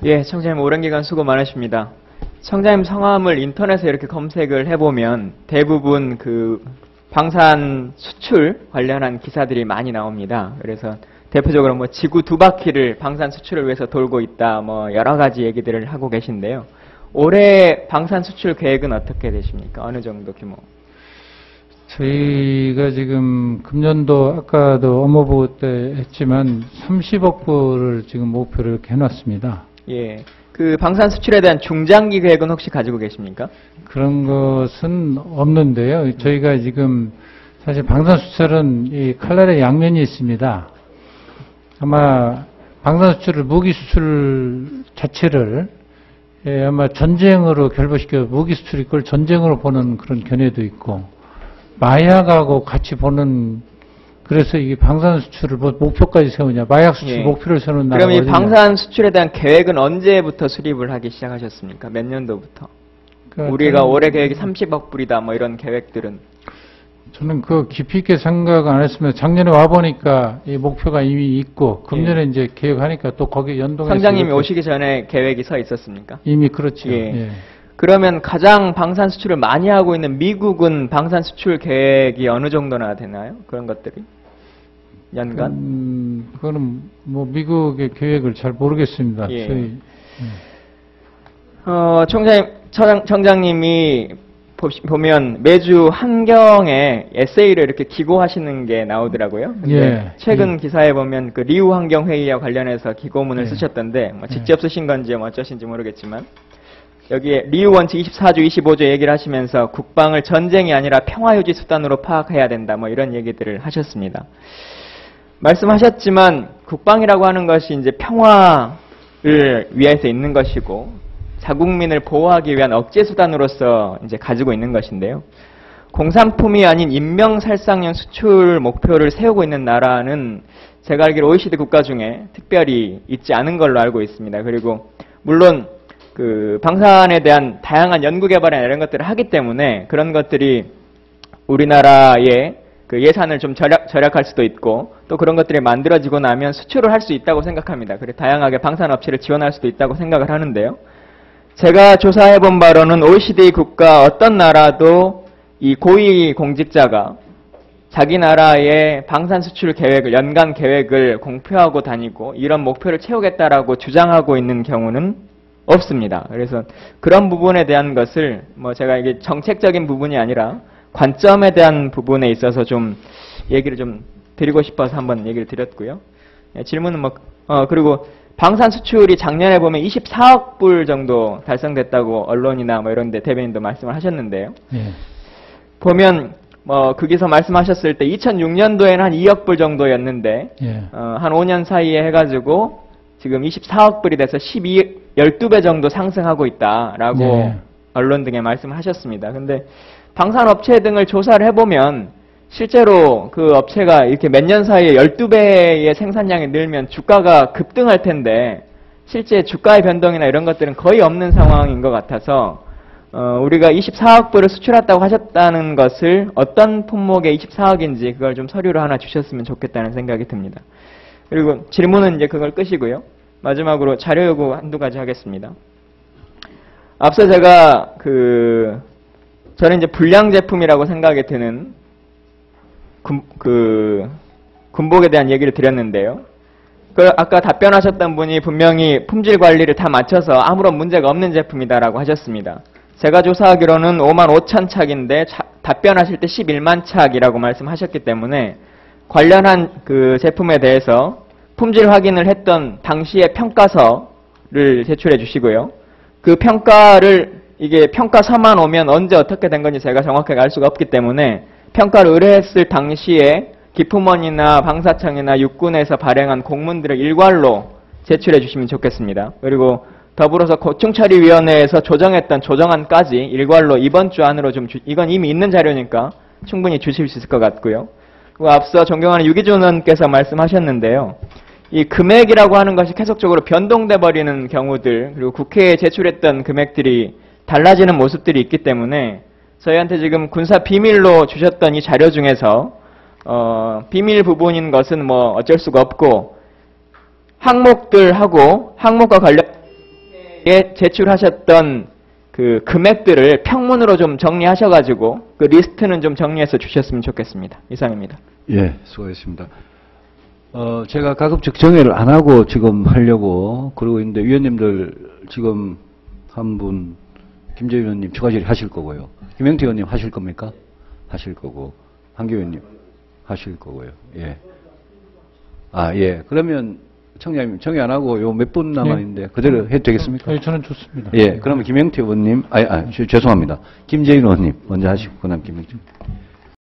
예, 청장님 오랜 기간 수고 많으십니다. 청장님 성함을 인터넷에 이렇게 검색을 해보면 대부분 그 방산 수출 관련한 기사들이 많이 나옵니다. 그래서 대표적으로 뭐 지구 두 바퀴를 방산 수출을 위해서 돌고 있다, 뭐 여러 가지 얘기들을 하고 계신데요. 올해 방산 수출 계획은 어떻게 되십니까? 어느 정도 규모? 저희가 지금 금년도 아까도 업무보고 때 했지만 30억 불을 지금 목표를 이렇게 해놨습니다. 예, 그 방산 수출에 대한 중장기 계획은 혹시 가지고 계십니까? 그런 것은 없는데요. 저희가 지금 사실 방산 수출은 이 칼날의 양면이 있습니다. 아마 방산 수출을 무기 수출 자체를 아마 전쟁으로 결부시켜 무기 수출이 그걸 전쟁으로 보는 그런 견해도 있고 마약하고 같이 보는 그래서 이게 방산 수출을 뭐 목표까지 세우냐 마약 수출 예. 목표를 세우는 나라가 그럼 이 어디냐. 방산 수출에 대한 계획은 언제부터 수립을 하기 시작하셨습니까? 몇 년도부터? 그러니까 우리가 올해 계획이 30억 불이다 뭐 이런 계획들은 저는 그 깊이 있게 생각 안 했으면 작년에 와보니까 이 목표가 이미 있고 금년에 이제 계획하니까 또 거기에 연동해서 선장님이 오시기 전에 계획이 서 있었습니까? 이미 그렇죠. 예. 예. 그러면 가장 방산 수출을 많이 하고 있는 미국은 방산 수출 계획이 어느 정도나 되나요? 그런 것들이? 연간? 그거는 뭐 미국의 계획을 잘 모르겠습니다. 예. 저희, 청장님이 보면 매주 한경에 에세이를 이렇게 기고하시는 게 나오더라고요. 근데 예. 최근 기사에 보면 그 리우 환경회의와 관련해서 기고문을 예. 쓰셨던데 뭐 직접 쓰신 건지 뭐 어쩌신지 모르겠지만 여기에 리우 원칙 24조 25조 얘기를 하시면서 국방을 전쟁이 아니라 평화유지 수단으로 파악해야 된다 뭐 이런 얘기들을 하셨습니다. 말씀하셨지만 국방이라고 하는 것이 이제 평화를 위해서 있는 것이고 자국민을 보호하기 위한 억제 수단으로서 이제 가지고 있는 것인데요. 공산품이 아닌 인명살상용 수출 목표를 세우고 있는 나라는 제가 알기로 OECD 국가 중에 특별히 있지 않은 걸로 알고 있습니다. 그리고 물론 그 방산에 대한 다양한 연구개발이나 이런 것들을 하기 때문에 그런 것들이 우리나라의 그 예산을 좀 절약할 수도 있고 또 그런 것들이 만들어지고 나면 수출을 할 수 있다고 생각합니다. 그리고 다양하게 방산업체를 지원할 수도 있다고 생각을 하는데요. 제가 조사해본 바로는 OECD 국가 어떤 나라도 이 고위 공직자가 자기 나라의 방산 수출 계획을, 연간 계획을 공표하고 다니고 이런 목표를 채우겠다라고 주장하고 있는 경우는 없습니다. 그래서 그런 부분에 대한 것을 뭐 제가 이게 정책적인 부분이 아니라 관점에 대한 부분에 있어서 좀 얘기를 좀 드리고 싶어서 한번 얘기를 드렸고요. 질문은 그리고 방산 수출이 작년에 보면 24억 불 정도 달성됐다고 언론이나 뭐 이런 데 대변인도 말씀을 하셨는데요. 예. 보면 거기서 말씀하셨을 때 2006년도에는 한 2억 불 정도였는데 예. 한 5년 사이에 해가지고 지금 24억 불이 돼서 12배 정도 상승하고 있다라고 예. 언론 등에 말씀을 하셨습니다. 근데 방산업체 등을 조사를 해보면 실제로 그 업체가 이렇게 몇 년 사이에 12배의 생산량이 늘면 주가가 급등할 텐데 실제 주가의 변동이나 이런 것들은 거의 없는 상황인 것 같아서 우리가 24억 불을 수출했다고 하셨다는 것을 어떤 품목의 24억인지 그걸 좀 서류로 하나 주셨으면 좋겠다는 생각이 듭니다. 그리고 질문은 이제 그걸 끄시고요. 마지막으로 자료 요구 한두 가지 하겠습니다. 앞서 제가 저는 이제 불량 제품이라고 생각이 드는 군복에 대한 얘기를 드렸는데요. 아까 답변하셨던 분이 분명히 품질 관리를 다 맞춰서 아무런 문제가 없는 제품이다라고 하셨습니다. 제가 조사하기로는 5만 5천 착인데 답변하실 때 11만 착이라고 말씀하셨기 때문에 관련한 그 제품에 대해서 품질 확인을 했던 당시의 평가서를 제출해 주시고요. 그 평가를 이게 평가서만 오면 언제 어떻게 된 건지 제가 정확하게 알 수가 없기 때문에 평가를 의뢰했을 당시에 기품원이나 방사청이나 육군에서 발행한 공문들을 일괄로 제출해 주시면 좋겠습니다. 그리고 더불어서 고충처리위원회에서 조정했던 조정안까지 일괄로 이번 주 안으로 이건 이미 있는 자료니까 충분히 주실 수 있을 것 같고요. 그리고 앞서 존경하는 유기준 의원께서 말씀하셨는데요. 이 금액이라고 하는 것이 계속적으로 변동돼 버리는 경우들 그리고 국회에 제출했던 금액들이 달라지는 모습들이 있기 때문에 저희한테 지금 군사 비밀로 주셨던 이 자료 중에서 비밀 부분인 것은 뭐 어쩔 수가 없고 항목들하고 항목과 관련 의원님께 제출하셨던 그 금액들을 평문으로 좀 정리하셔가지고 그 리스트는 좀 정리해서 주셨으면 좋겠습니다. 이상입니다. 예, 수고했습니다. 제가 가급적 정회를 안 하고 지금 하려고 그러고 있는데 위원님들 지금 한 분 김재일 의원님 추가 질의하실 거고요. 김영태 의원님 하실 겁니까? 하실 거고 한교 의원님 하실 거고요. 예. 예. 그러면 청장님 정회 안 하고 요 몇 분 남아 있는데 그대로 해도 되겠습니까? 예, 저는 좋습니다. 예. 그러면 김영태 의원님, 죄송합니다. 김재일 의원님 먼저 하시고 그다음 김영태.